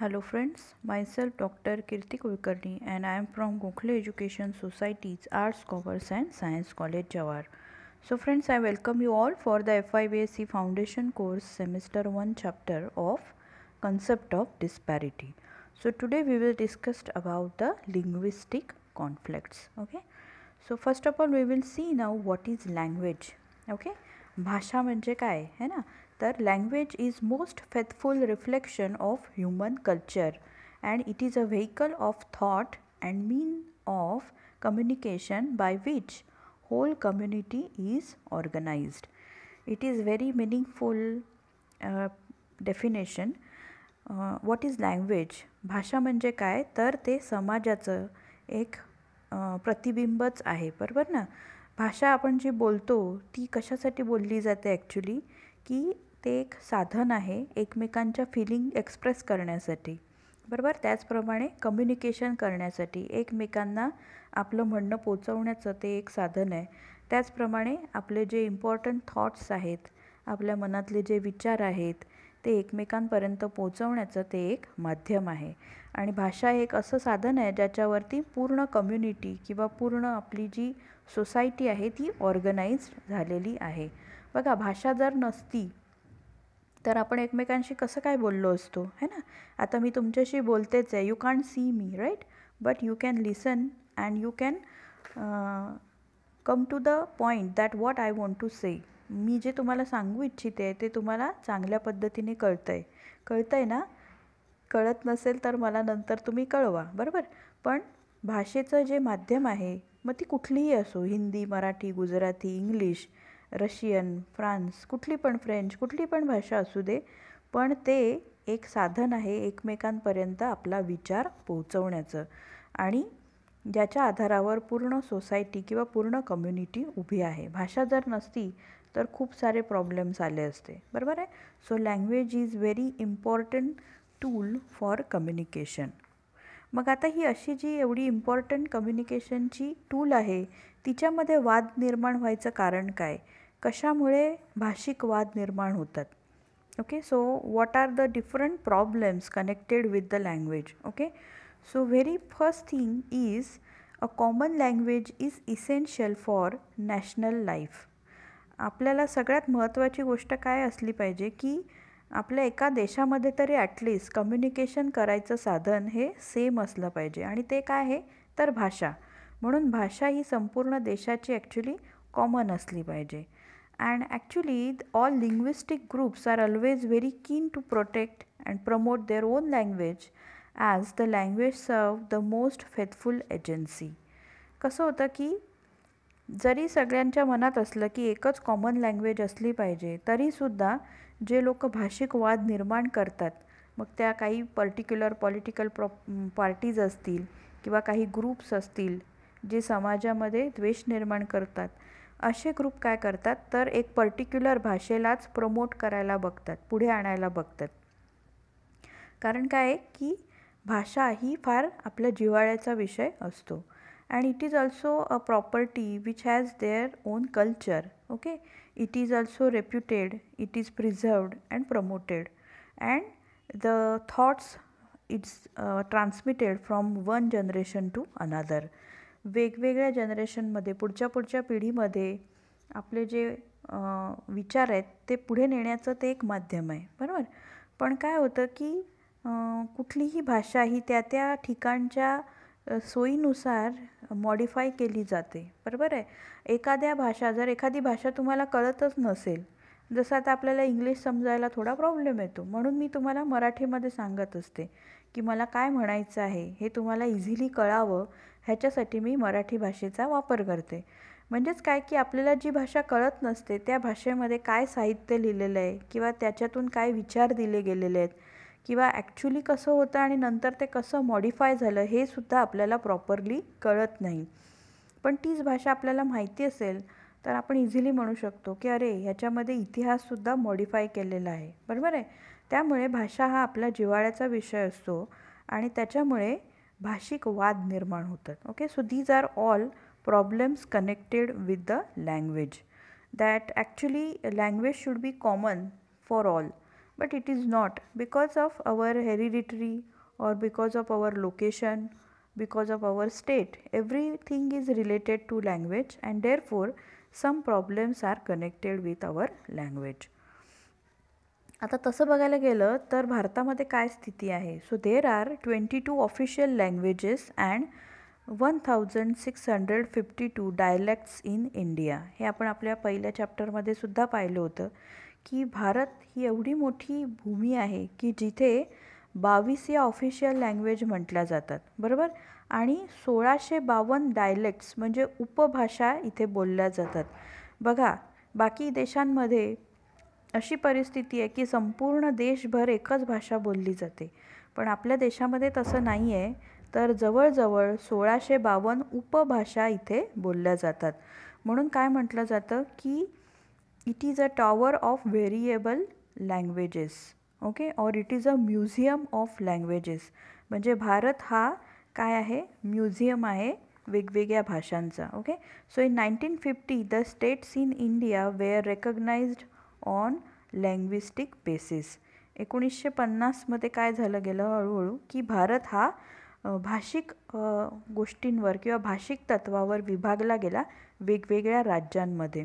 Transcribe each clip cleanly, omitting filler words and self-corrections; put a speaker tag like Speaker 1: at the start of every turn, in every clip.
Speaker 1: Hello friends, myself Dr. Kirti Kulkarni and I am from Gokhale Education Society's Arts, Commerce and Science College, Jawar. So friends, I welcome you all for the FIBSc Foundation course semester 1 chapter of Concept of Disparity. So today we will discuss about the linguistic conflicts. Okay. So first of all we will see now what is language. Okay. भाषा म्हणजे काय है ना. तर language is most faithful reflection of human culture and it is a vehicle of thought and mean of communication by which whole community is organized. It is very meaningful definition. What is language? भाषा म्हणजे काय तर ते समाजाचं एक प्रतिबिंबच आहे, बरोबर ना. भाषा आपण जी बोलतो ती कशासाठी बोलली जाते ॲक्च्युली, की ते एक साधन आहे एकमेकांच्या फिलिंग एक्सप्रेस करण्यासाठी, बरोबर. त्याचप्रमाणे कम्युनिकेशन करण्यासाठी एकमेकांना आपलं म्हणणं पोचवण्याचं ते एक साधन आहे. त्याचप्रमाणे आपले जे इम्पॉर्टंट थॉट्स आहेत, आपल्या मनातले जे विचार आहेत ते एकमेकांपर्यंत पोचवण्याचं ते एक माध्यम आहे. आणि भाषा एक असं साधन आहे ज्याच्यावरती पूर्ण कम्युनिटी किंवा पूर्ण आपली जी सोसायटी आहे ती ऑर्गनाइज्ड झालेली आहे. बघा, भाषा जर नसती तर आपण एकमेकांशी कसं काय बोललो असतो, है ना. आता मी तुमच्याशी बोलतेच आहे, you can't see me, right, but you can listen and you can come to the point that what I want to say. मी जे तुम्हाला सांगू इच्छिते ते तुम्हाला चांगल्या पद्धतीने कळतं आहे ना. कळत नसेल तर मला नंतर तुम्ही कळवा, बरोबर. पण भाषेचं जे माध्यम आहे मग ती कुठलीही असो, Hindi, Marathi, Gujarati, English, Russian, France, कुठली पण, फ्रेंच, कुठली पण भाषा असू दे, पण ते एक साधन आहे एकमेकांपर्यंत आपला विचार पोहोचवण्याचं आणि ज्याच्या आधारावर पूर्ण सोसायटी किंवा पूर्ण कम्युनिटी उभी आहे. भाषा जर नसती तर खूप सारे प्रॉब्लेम्स आले असते, बरोबर आहे. So language is very important tool for communication. मग आता ही अशी जी एवढी इम्पॉर्टंट कम्युनिकेशनची टूल आहे तिच्यामध्ये वाद निर्माण व्हायचं कारण काय, कशामुळे भाषिक वाद निर्माण होतात. Okay, so what are the different problems connected with the language. Okay, so very first thing is a common language is essential for national life. आपल्याला सगळ्यात महत्त्वाची गोष्ट काय असली पाहिजे की आपल्या एका देशामध्ये तरी ॲटलिस्ट कम्युनिकेशन करायचं साधन हे सेम असलं पाहिजे आणि ते काय आहे तर भाषा. म्हणून भाषा ही संपूर्ण देशाची ॲक्च्युली कॉमन असली पाहिजे. And actually all linguistic groups are always very keen to protect and promote their own language as the language serve the most faithful agency. कसं होतं की जरी सगळ्यांच्या मनात असलं की एकच कॉमन लँग्वेज असली पाहिजे तरीसुद्धा जे लोक भाषिक वाद निर्माण करतात, मग त्या काही पर्टिक्युलर पॉलिटिकल पार्टीज असतील किंवा काही ग्रुप्स असतील जे समाजामध्ये द्वेष निर्माण करतात, असे ग्रुप काय करतात तर एक पर्टिक्युलर भाषेलाच प्रमोट करायला बघतात, पुढे आणायला बघतात. कारण काय आहे की भाषा ही फार आपल्या जिव्हाळ्याचा विषय असतो. And it is also a property which has their own culture. Okay, it is also reputed, it is preserved and promoted, and the thoughts it's transmitted from one generation to another. वेगवेगळ्या जनरेशनमध्ये पुढच्या पिढीमध्ये आपले जे विचार आहेत ते पुढे नेण्याचं ते एक माध्यम आहे, बरोबर. पण काय होतं की कुठलीही भाषा ही त्या ठिकाणच्या सोयीनुसार मॉडिफाय केली जाते, बरोबर आहे. एखादी भाषा तुम्हाला कळतच नसेल, जसं आता आपल्याला इंग्लिश समजायला थोडा प्रॉब्लेम येतो, म्हणून मी तुम्हाला मराठीमध्ये सांगत असते की मला काय म्हणायचं आहे हे तुम्हाला इझिली कळावं, ह्याच्यासाठी मी मराठी भाषेचा वापर करते. म्हणजेच काय की आपल्याला जी भाषा कळत नसते त्या भाषेमध्ये काय साहित्य लिहिलेलं आहे किंवा त्याच्यातून काय विचार दिले गेलेले आहेत किंवा ॲक्च्युली कसं होतं आणि नंतर ते कसं मॉडिफाय झालं हे सुद्धा आपल्याला प्रॉपरली कळत नाही. पण तीच भाषा आपल्याला माहिती असेल तर आपण इझिली म्हणू शकतो की अरे ह्याच्यामध्ये इतिहाससुद्धा मॉडिफाय केलेला आहे, बरोबर आहे. त्यामुळे भाषा हा आपला जिव्हाळ्याचा विषय असतो आणि त्याच्यामुळे भाषिक वाद निर्माण होतात. Okay, so these are all problems connected with the language that actually language should be common for all. but it is not, because of our hereditary or because of our location, because of our state. Everything is related to language, and therefore some problems are connected with our language. आता तसं बघायला गेलं तर भारतामध्ये काय स्थिती आहे? So there are 22 official languages and 1652 dialects in India. हे आपण आपल्या पहिल्या चॅप्टरमध्ये सुद्धा पाहिलं होतं की भारत ही एवढी मोठी भूमी आहे की जिथे 22 या ऑफिशियल लँग्वेज म्हटल्या जातात, बरोबर, आणि 1652 डायलेक्ट्स म्हणजे उपभाषा इथे बोलल्या जातात. बघा, बाकी देशांमध्ये अशी परिस्थिती आहे की संपूर्ण देशभर एकच भाषा बोलली जाते, पण आपल्या देशामध्ये तसं नाही आहे. तर जवळजवळ 1652 उपभाषा इथे बोलल्या जातात. म्हणून काय म्हटलं जातं की it is a tower of variable languages, okay, और it is a museum of languages. म्हणजे भारत हा काय आहे? म्युझियम आहे वेगवेगळ्या भाषांचा. Okay, so in 1950 the states in India were recognized on linguistic basis. 1950मध्ये काय झालं गेलं हळूहळू की भारत हा भाषिक गोष्टींवर किंवा भाषिक तत्वावर विभागला गेला वेगवेगळ्या राज्यांमध्ये.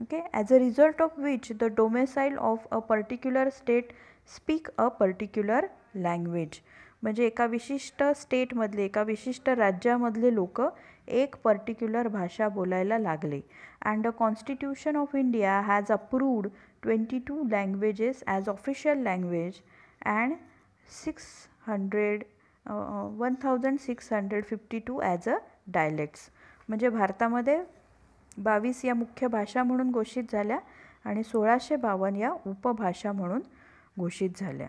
Speaker 1: Okay, as a result of which the domicile of a particular state speak a particular language. म्हणजे एका विशिष्ट स्टेटमधले, एका विशिष्ट राज्यामधले लोक एक पर्टिक्युलर भाषा बोलायला लागले. And the constitution of India has approved 22 languages as official language and 1652 as a dialects. म्हणजे भारतामध्ये 22 या मुख्य भाषा म्हणून घोषित झाल्या आणि 1652 या उपभाषा म्हणून घोषित झाल्या.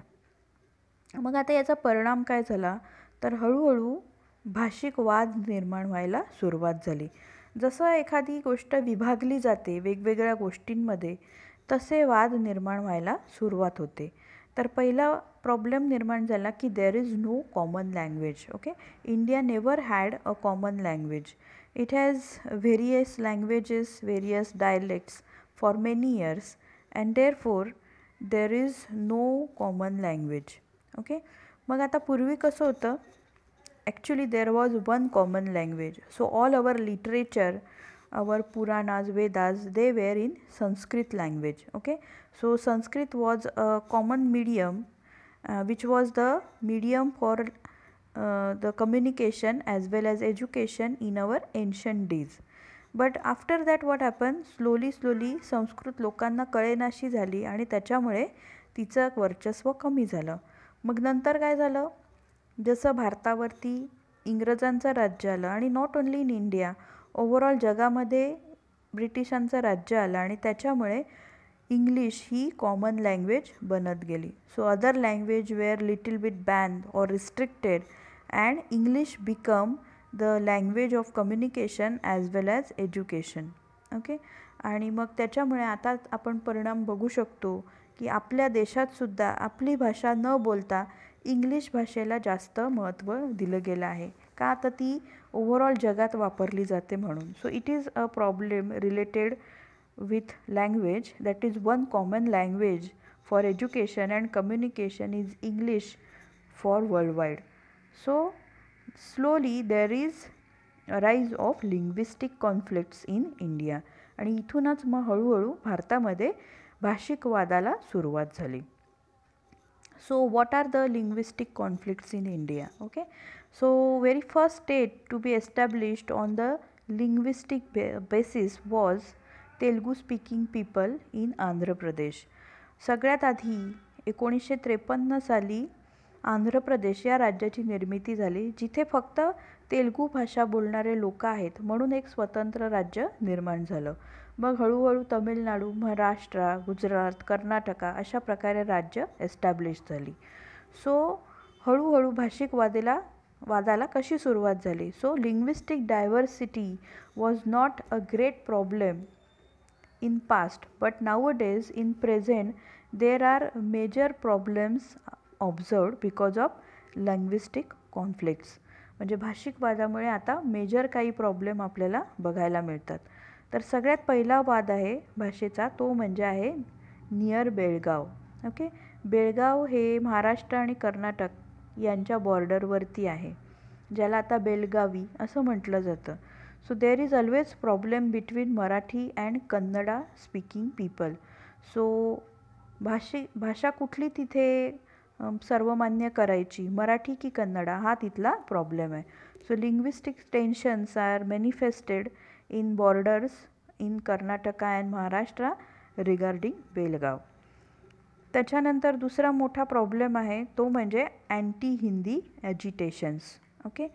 Speaker 1: मग आता याचा परिणाम काय झाला? तर हळूहळू भाषिक वाद निर्माण व्हायला सुरुवात झाली. जसं एखादी गोष्ट विभागली जाते वेगवेगळ्या गोष्टींमध्ये, तसे वाद निर्माण व्हायला सुरुवात होते. तर पहिला प्रॉब्लेम निर्माण झाला की there is no common language. Okay, India never had a common language. It has various languages, various dialects for many years and therefore there is no common language. Okay, मग आता पूर्वी कसं होतं? Actually there was one common language. So all our literature, our Puranas, Vedas, they were in Sanskrit language. Okay, so Sanskrit was a common medium which was the medium for the communication as well as education in our ancient days. But after that what happened? slowly Sanskrit लोकांना कळेनाशी झाली आणि त्याच्यामुळे तिचं वर्चस्व कमी झालं. मग नंतर काय झालं? जसं भारतावरती इंग्रजांचं राज्य आलं आणि not only in India, overall जगामध्ये ब्रिटिशांचं राज्य आलं आणि त्याच्यामुळे इंग्लिश ही कॉमन लँग्वेज बनत गेली. So other language were little bit ban or restricted and English become the language of communication as well as education. Okay, आणि मग त्याच्यामुळे आता आपण परिणाम बघू शकतो की आपल्या देशातसुद्धा आपली भाषा न बोलता इंग्लिश भाषेला जास्त महत्त्व दिलं गेलं आहे. का? तर ती ओव्हरऑल जगात वापरली जाते म्हणून. So it is a problem related with language. That is one common language for education and communication is English for world wide. So slowly there is a rise of linguistic conflicts in India. आणि इथूनच मग हळूहळू भारतामध्ये भाषिक वादाला सुरुवात झाली. So what are the linguistic conflicts in India? Okay, so very first state to be established on the linguistic basis was Telugu speaking people in Andhra Pradesh. सगळ्यात आधी 1953 साली आंध्र प्रदेश या राज्याची निर्मिती झाली, जिथे फक्त तेलुगू भाषा बोलणारे लोक आहेत म्हणून एक स्वतंत्र राज्य निर्माण झालं. मग हळूहळू तमिळनाडू, महाराष्ट्र, गुजरात, कर्नाटका अशा प्रकारे राज्य एस्टॅब्लिश झाली. सो हळूहळू भाषिक वादाला कशी सुरुवात झाली? So linguistic diversity was not a great problem in past, but nowadays in present there are major problems observed because of linguistic conflicts. म्हणजे भाषिक वादामुळे आता मेजर काही प्रॉब्लेम आपल्याला बघायला मिळतात. तर सगळ्यात पहिला वाद आहे भाषेचा, तो म्हणजे आहे नियर बेळगाव. ओके, बेळगाव हे महाराष्ट्र आणि कर्नाटक यांच्या बॉर्डरवरती आहे, ज्याला आता बेलगावी असं म्हटलं जातं. So there is always problem between Marathi and Kannada speaking people. So भाषा कुठली तिथे सर्वमान्य करायची, मराठी की कन्नडा, हा तिथला प्रॉब्लेम आहे. So linguistic tensions are manifested in borders in Karnataka and Maharashtra regarding Belgaum. त्याच्यानंतर दुसरा मोठा प्रॉब्लेम आहे तो म्हणजे अँटी हिंदी ॲजिटेशन्स. ओके,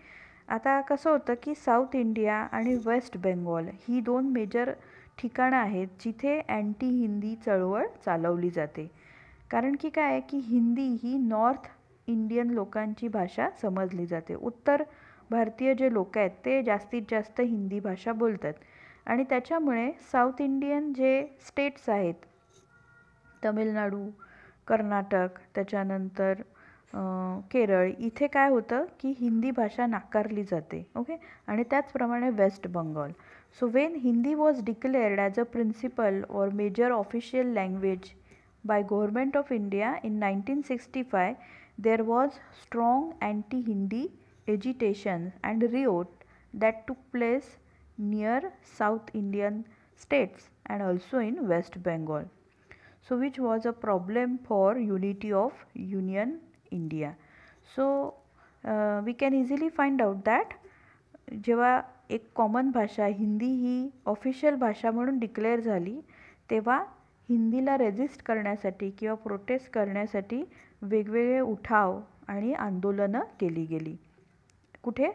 Speaker 1: आता कसं होतं की साऊथ इंडिया आणि वेस्ट बेंगॉल ही 2 मेजर ठिकाणं आहेत जिथे अँटी हिंदी चळवळ चालवली जाते. कारण की काय आहे की हिंदी ही नॉर्थ इंडियन लोकांची भाषा समजली जाते. उत्तर भारतीय जे लोक आहेत ते जास्तीत जास्त हिंदी भाषा बोलतात आणि त्याच्यामुळे साऊथ इंडियन जे स्टेट्स आहेत, तमिळनाडू, कर्नाटक, त्याच्यानंतर केरळ, इथे काय होतं की हिंदी भाषा नाकारली जाते. ओके, आणि त्याचप्रमाणे West Bengal. So when Hindi was declared as a principal और major official language by Government of India in 1965, there was strong anti-Hindi agitation and riot that took place near South Indian states and also in West Bengal. So which was a problem for unity of Union India. So we can easily find out that जेव्हा एक common भाषा हिंदी ही official भाषा म्हणून declare झाली तेव्हा हिंदीला resist करण्यासाठी किंवा prostate करण्यासाठी वेगवेगळे उठाव आणि आंदोलनं केली गेली. कुठे?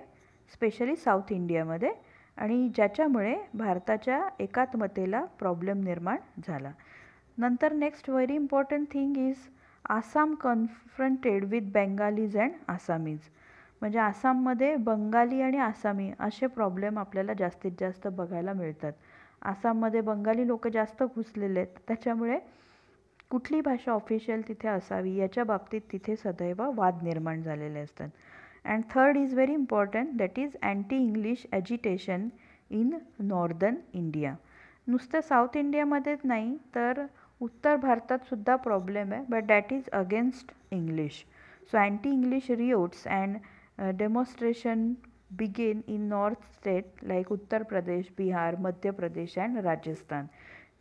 Speaker 1: स्पेशली साऊथ इंडियामध्ये, आणि ज्याच्यामुळे भारताच्या एकात्मतेला प्रॉब्लेम निर्माण झाला. नंतर next very important thing is Assam confronted with Bengalis and Assamese. म्हणजे आसाममध्ये बंगाली आणि आसामी असे प्रॉब्लेम आपल्याला जास्तीत जास्त बघायला मिळतात. आसाममध्ये बंगाली लोक जास्त घुसलेले आहेत, त्याच्यामुळे कुठली भाषा ऑफिशियल तिथे असावी याच्या बाबतीत तिथे सदैव वाद निर्माण झालेले असतात. And third is very important, that is anti English agitation in northern India. नुसतं साऊथ इंडियामध्येच नाही तर उत्तर भारतातसुद्धा प्रॉब्लेम आहे, but that is against English. So anti English riots and demonstration begin in north state like Uttar Pradesh, Bihar, Madhya Pradesh and Rajasthan.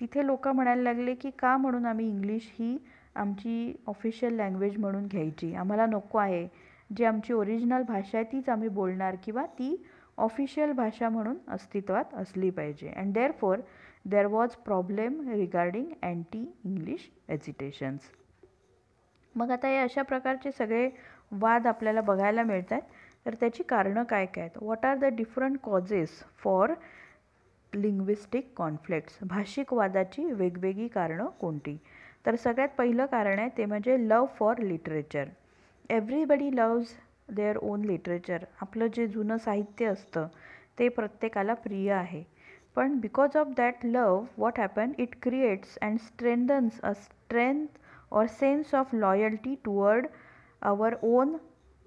Speaker 1: तिथे लोक म्हणायला लागले की का म्हणून आम्ही इंग्लिश ही आमची ऑफिशियल लँग्वेज म्हणून घ्यायची, आम्हाला नको आहे, जी आमची ओरिजिनल भाषा आहे तीच आम्ही बोलणार किंवा ती ऑफिशियल भाषा म्हणून अस्तित्वात असली पाहिजे. And therefore there was problem regarding anti English agitations. मग आता हे अशा प्रकारचे सगळे वाद आपल्याला बघायला मिळतात. तर त्याची कारणं काय काय आहेत? What are the different causes for linguistic conflicts. भाषिक वादाची वेगवेगळी कारणं कोणती? तर सगळ्यात पहिलं कारण आहे ते म्हणजे love for literature. Everybody loves their own literature. आपलं जे जुनं साहित्य असतं ते प्रत्येकाला प्रिय आहे, पण because of that love what happen, it creates and strengthens a strength और sense of loyalty toward our own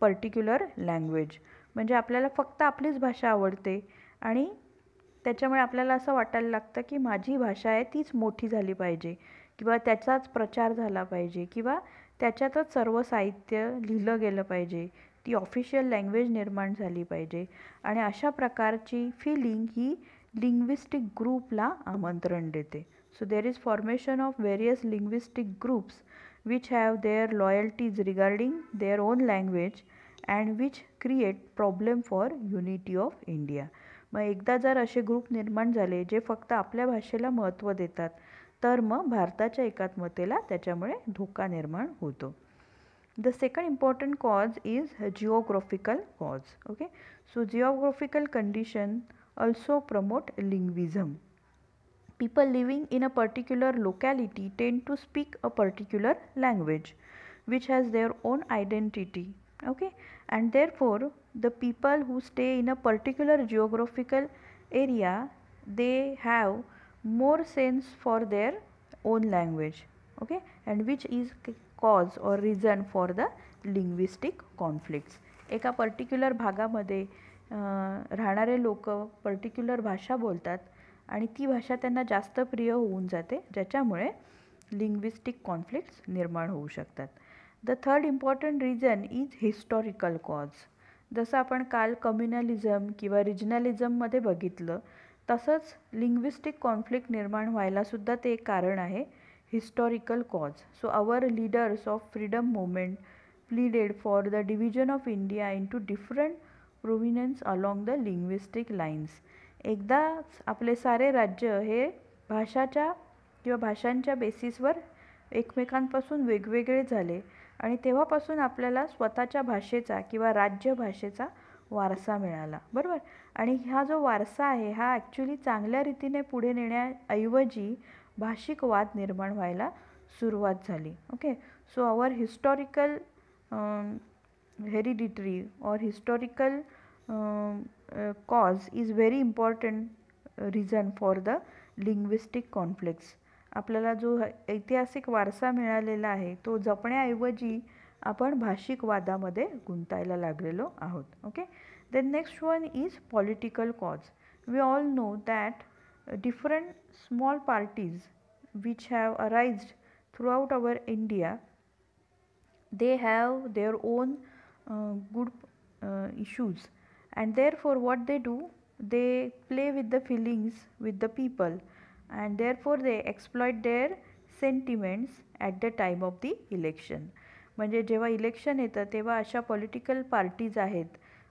Speaker 1: particular language. म्हणजे आपल्याला फक्त आपलीच भाषा आवडते आणि त्याच्यामुळे आपल्याला असं वाटायला लागतं की माझी भाषा आहे तीच मोठी झाली पाहिजे किंवा त्याचाच प्रचार झाला पाहिजे किंवा त्याच्यातच सर्व साहित्य लिहिलं गेलं पाहिजे, ती ऑफिशियल लँग्वेज निर्माण झाली पाहिजे. आणि अशा प्रकारची फिलिंग ही लिंग्विस्टिक ग्रुपला आमंत्रण देते. So there is formation of various linguistic groups which have their loyalties regarding their own language and which create problem for unity of India. मग एकदा जर असे ग्रुप निर्माण झाले जे फक्त आपल्या भाषेला महत्त्व देतात तर मग भारताच्या एकात्मतेला त्याच्यामुळे धोका निर्माण होतो. The second important cause is geographical cause. Okay, so geographical condition also promote linguism. People living in a particular locality tend to speak a particular language which has their own identity. Okay, and therefore the people who stay in a particular geographical area, they have more sense for their own language. Okay, and which is cause or reason for the linguistic conflicts. एका particular भागामध्ये राहणारे लोक particular भाषा बोलतात आणि ती भाषा त्यांना जास्त प्रिय होऊन जाते, ज्याच्यामुळे लिंग्विस्टिक कॉन्फ्लिक्ट्स निर्माण होऊ शकतात. The third important reason is historical cause. जसं आपण काल कम्युनलिझम किंवा रिजनलिझममध्ये बघितलं, तसंच लिंग्विस्टिक कॉन्फ्लिक्ट निर्माण व्हायलासुद्धा ते एक कारण आहे, historical cause. So our leaders of freedom movement pleaded for the division of India into different provinces along the linguistic lines. एकदाच आपले सारे राज्य हे भाषाच्या किंवा भाषांच्या बेसिसवर एकमेकांपासून वेगवेगळे झाले आणि तेव्हापासून आपल्याला स्वतःच्या भाषेचा किंवा राज्यभाषेचा वारसा मिळाला, बरोबर. आणि हा जो वारसा आहे हा ॲक्च्युली चांगल्या रीतीने पुढे नेण्याऐवजी भाषिक वाद निर्माण व्हायला सुरुवात झाली. Okay. So our historical hereditary और historical cause is very important reason for the linguistic conflicts. आपल्याला जो ऐतिहासिक वारसा मिळालेला आहे तो जपण्याऐवजी आपण भाषिक वादामध्ये गुंतायला लागलेलो आहोत. Okay. Then next one is political cause. We all know that different small parties which have arised throughout our India, they have their own good issues, and therefore what they do, they play with the feelings with the people, and therefore they exploit their sentiments at the time of the election. म्हणजे जेव्हा election येतं तेव्हा अशा political parties आहेत,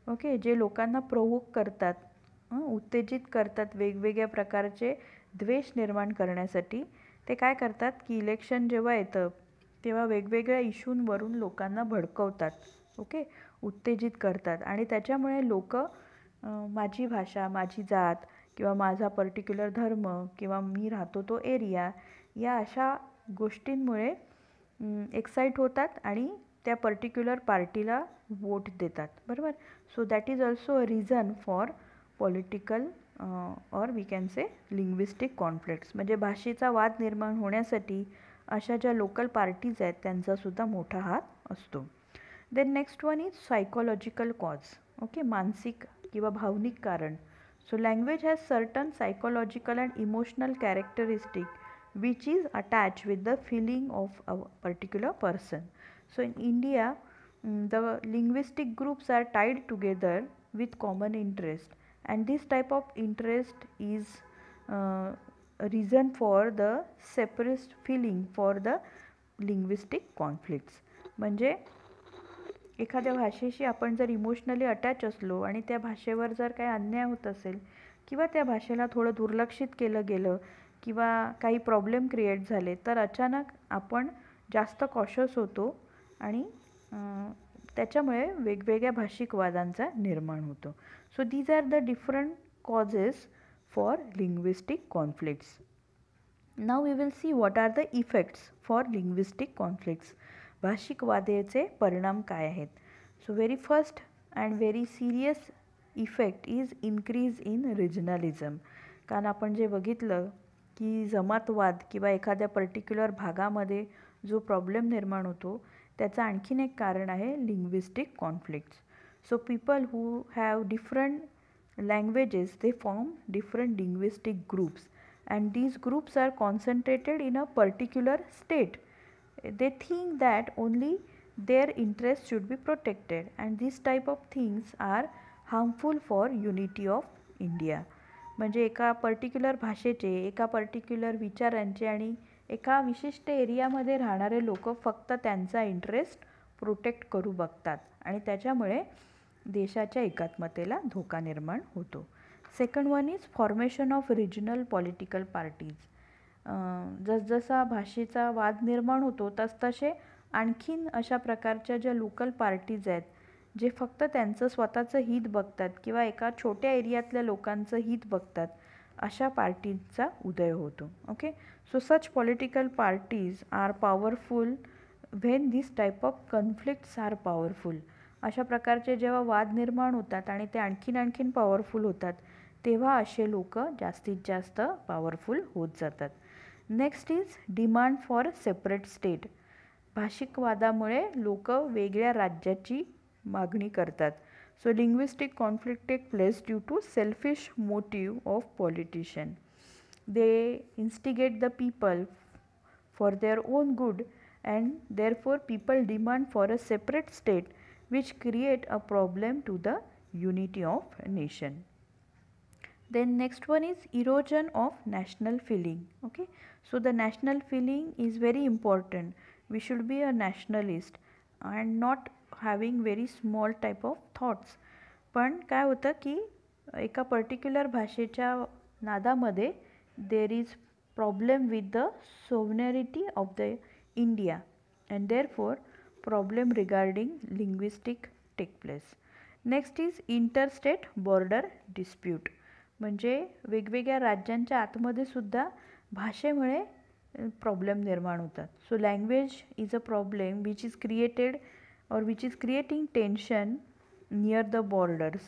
Speaker 1: okay, जे लोकांना provoke करतात, उत्तेजित करतात वेगवेगळ्या प्रकारचे द्वेष निर्माण करण्यासाठी. ते काय करतात की इलेक्शन जेव्हा येतं तेव्हा वेगवेगळ्या इश्यूंवरून लोकांना भडकवतात, ओके, उत्तेजित करतात आणि त्याच्यामुळे लोक माझी भाषा, माझी जात किंवा माझा पर्टिक्युलर धर्म किंवा मी राहतो तो एरिया या अशा गोष्टींमुळे एक्साईट होतात आणि त्या पर्टिक्युलर पार्टीला वोट देतात, बरोबर. So that is also a reason for political or we can say linguistic conflicts. म्हणजे भाषेचा वाद निर्माण होण्यासाठी अशा ज्या लोकल पार्टीज आहेत त्यांचासुद्धा मोठा हात असतो. Then next one is psychological cause. Okay. मानसिक किंवा भावनिक कारण. So language has certain psychological and emotional characteristic which is attach with the feeling of a particular person. So in India the linguistic groups are tied together with common interest and this type of interest is reason for the separatist feeling for the linguistic conflicts. म्हणजे एखाद्या भाषेशी आपण जर emotionally attach असलो आणि त्या भाषेवर जर काही अन्याय होत असेल किंवा त्या भाषेला थोडं दुर्लक्षित केलं गेलं किंवा काही प्रॉब्लेम क्रिएट झाले तर अचानक आपण जास्त कॉशियस होतो आणि त्याच्यामुळे वेगवेगळ्या भाषिक वादांचा निर्माण होतो. So these are the different causes for linguistic conflicts. Now we will see what are the effects for linguistic conflicts. भाषिक वादाचे परिणाम काय आहेत. So very first and very serious effect is increase in regionalism. कारण आपण जे बघितलं की जमातवाद किंवा एखाद्या पर्टिक्युलर भागामध्ये जो प्रॉब्लेम निर्माण होतो त्याचं आणखीन एक कारण आहे linguistic conflicts. So people who have different languages, they form different linguistic groups and these groups are concentrated in a particular state. They think that only their interests should be protected and this type of things are harmful for unity of India. म्हणजे एका particular भाषेचे, एका particular विचारांचे आणि एका विशिष्ट एरियामध्ये राहणारे लोक फक्त त्यांचा इंटरेस्ट प्रोटेक्ट करू बघतात आणि त्याच्यामुळे देशाच्या एकात्मतेला धोका निर्माण होतो. Second one is formation of regional political parties. जसजसा भाषेचा वाद निर्माण होतो तसतसे आणखीन अशा प्रकारच्या ज्या लोकल पार्टीज आहेत जे फक्त त्यांचं स्वतःचं हित बघतात किंवा एका छोट्या एरियातल्या लोकांचं हित बघतात अशा पार्टीजचा उदय होतो. Okay. So such political parties are powerful when this type of conflicts are powerful. अशा प्रकारचे जेव्हा वाद निर्माण होतात आणि ते आणखीन पॉवरफुल होतात तेव्हा असे लोक जास्तीत जास्त पॉवरफुल होत जातात. Next is demand for separate state. भाषिक वादामुळे लोक वेगळ्या राज्याची मागणी करतात. So linguistic conflict take place due to selfish motive of politician. They instigate the people for their own good, and therefore people demand for a separate state, which create a problem to the unity of a nation. Then next one is erosion of national feeling. Okay, so the national feeling is very important. We should be a nationalist and not having very small type of thoughts. पण काय होतं की एका particular भाषेच्या नादामध्ये there is problem with the sovereignty of the India and therefore problem regarding linguistic take place. Next is interstate border dispute, म्हणजे वेगवेगळ्या राज्यांच्या आतमध्ये सुद्धा भाषेमुळे प्रॉब्लेम निर्माण होतात. So language is a problem which is created और which is creating tension near the borders.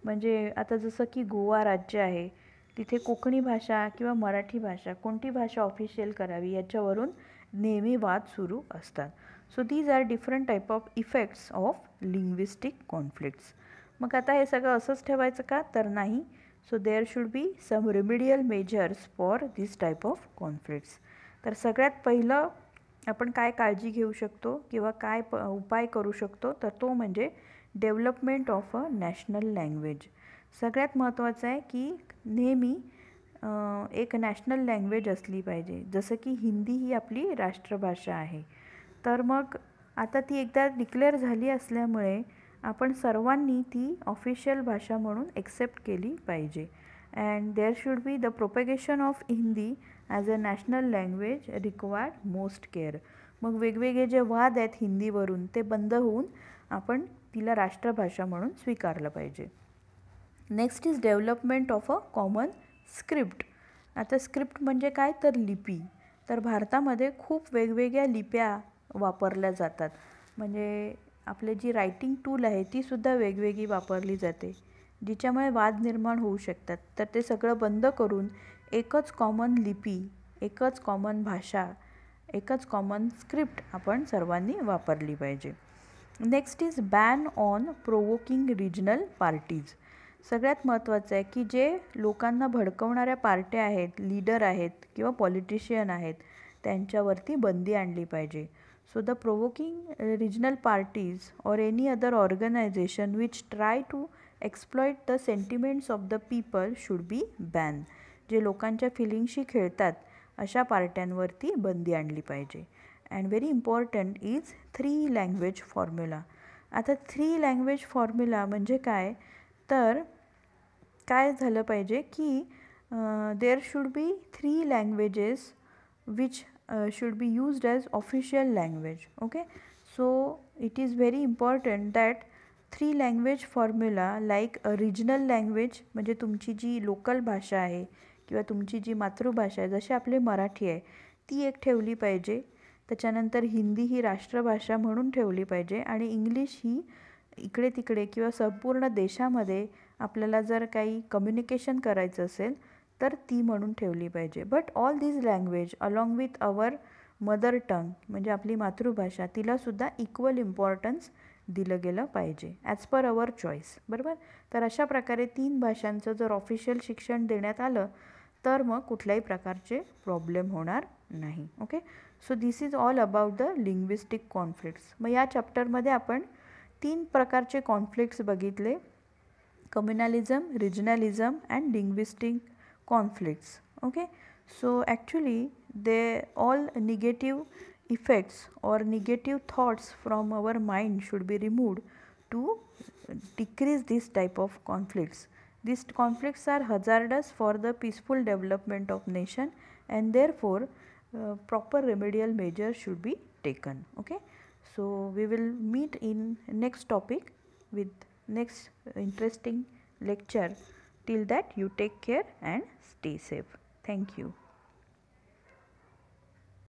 Speaker 1: म्हणजे आता जसं की गोवा राज्य आहे, तिथे कोकणी भाषा किंवा मराठी भाषा कोणती भाषा ऑफिशियल करावी याच्यावरून नेहमी वाद सुरू असतात. So these are different type of effects of linguistic conflicts. मग आता हे सगळं असंच ठेवायचं का, तर नाही. So there should be some remedial measures for this type of conflicts. तर सगळ्यात पहिलं आपण काय काळजी घेऊ शकतो किंवा काय उपाय करू शकतो, तर तो म्हणजे development of a national language. सगळ्यात महत्त्वाचं आहे की नेहमी एक नॅशनल लँग्वेज असली पाहिजे. जसं की हिंदी ही आपली राष्ट्रभाषा आहे, तर मग आता ती एकदा डिक्लेअर झाली असल्यामुळे आपण सर्वांनी ती ऑफिशियल भाषा म्हणून एक्सेप्ट केली पाहिजे. And there should be the propagation of Hindi as a national language required most care. मग वेगवेगळे जे वाद आहेत हिंदीवरून ते बंद होऊन आपण तिला राष्ट्रभाषा म्हणून स्वीकारलं पाहिजे. Next is development of a common script. आता स्क्रिप्ट म्हणजे काय, तर लिपी. तर भारतामध्ये खूप वेगवेगळ्या लिप्या वापरल्या जातात. म्हणजे आपले जी रायटिंग टूल आहे तीसुद्धा वेगवेगळी वापरली जाते, जिच्यामुळे वाद निर्माण होऊ शकतात. तर ते सगळं बंद करून एकच कॉमन लिपी, एकच कॉमन भाषा, एकच कॉमन स्क्रिप्ट आपण सर्वांनी वापरली पाहिजे. Next is ban on provoking regional parties. सगळ्यात महत्त्वाचं आहे की जे लोकांना भडकवणाऱ्या पार्ट्या आहेत, लीडर आहेत किंवा पॉलिटिशियन आहेत, त्यांच्यावरती बंदी आणली पाहिजे. So the provoking regional parties और any other organization which try to exploit the sentiments of the people should be ban. जे लोकांच्या फिलिंगशी खेळतात अशा पार्ट्यांवरती बंदी आणली पाहिजे. And very important is 3 language formula. आता 3 लँग्वेज फॉर्म्युला म्हणजे काय, तर काय झालं पाहिजे की there should be 3 languages which should be used as official language. Okay, so it is very important that 3 language formula like a regional language म्हणजे तुमची जी लोकल भाषा आहे किंवा तुमची जी मातृभाषा आहे, जशी आपली मराठी आहे ती एक ठेवली पाहिजे. त्याच्यानंतर हिंदी ही राष्ट्रभाषा म्हणून ठेवली पाहिजे आणि इंग्लिश ही इकडे तिकडे किंवा संपूर्ण देशामध्ये आपल्याला जर काही कम्युनिकेशन करायचं असेल तर ती म्हणून ठेवली पाहिजे. But all these language along with our mother tongue म्हणजे आपली मातृभाषा तिलासुद्धा इक्वल इम्पॉर्टन्स दिलं गेलं पाहिजे ॲज पर अवर चॉईस. बरोबर. तर अशा प्रकारे 3 भाषांचं जर ऑफिशियल शिक्षण देण्यात आलं तर मग कुठल्याही प्रकारचे प्रॉब्लेम होणार नाही. Okay, so this is all about the linguistic conflicts. मग या चॅप्टरमध्ये आपण 3 प्रकारचे कॉन्फ्लिक्ट्स बघितले, communalism, regionalism and linguistic conflicts. Okay, so actually they all negative effects or negative thoughts from our mind should be removed to decrease this type of conflicts. These conflicts are hazardous for the peaceful development of nation and therefore proper remedial measures should be taken. Okay, so we will meet in next topic with next interesting lecture. Till that, you take care and stay safe. Thank you.